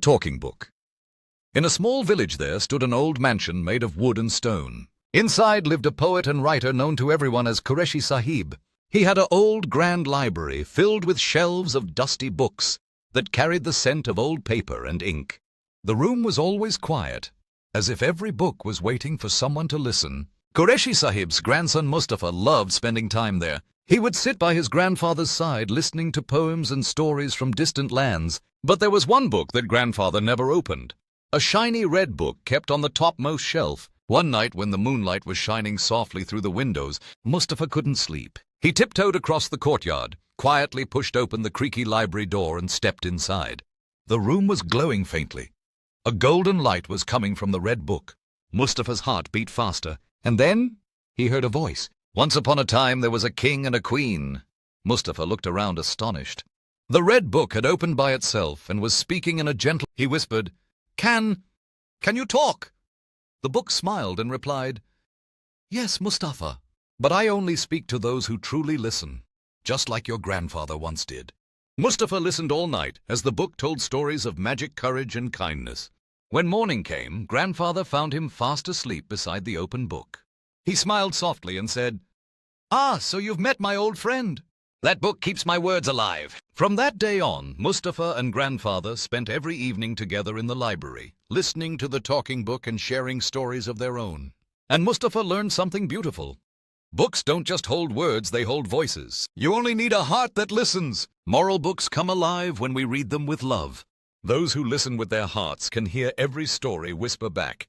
Talking Book. In a small village there stood an old mansion made of wood and stone. Inside lived a poet and writer known to everyone as Qureshi Sahib. He had an old grand library filled with shelves of dusty books that carried the scent of old paper and ink. The room was always quiet, as if every book was waiting for someone to listen. Qureshi Sahib's grandson Mustafa loved spending time there. He would sit by his grandfather's side listening to poems and stories from distant lands. But there was one book that grandfather never opened. A shiny red book kept on the topmost shelf. One night when the moonlight was shining softly through the windows, Mustafa couldn't sleep. He tiptoed across the courtyard, quietly pushed open the creaky library door and stepped inside. The room was glowing faintly. A golden light was coming from the red book. Mustafa's heart beat faster, and then he heard a voice. Once upon a time there was a king and a queen. Mustafa looked around astonished. The red book had opened by itself and was speaking in a gentle... He whispered, Can you talk? The book smiled and replied, Yes, Mustafa, but I only speak to those who truly listen, just like your grandfather once did. Mustafa listened all night as the book told stories of magic, courage, and kindness. When morning came, grandfather found him fast asleep beside the open book. He smiled softly and said, Ah, so you've met my old friend. That book keeps my words alive. From that day on, Mustafa and grandfather spent every evening together in the library, listening to the talking book and sharing stories of their own. And Mustafa learned something beautiful. Books don't just hold words, they hold voices. You only need a heart that listens. Moral books come alive when we read them with love. Those who listen with their hearts can hear every story whisper back,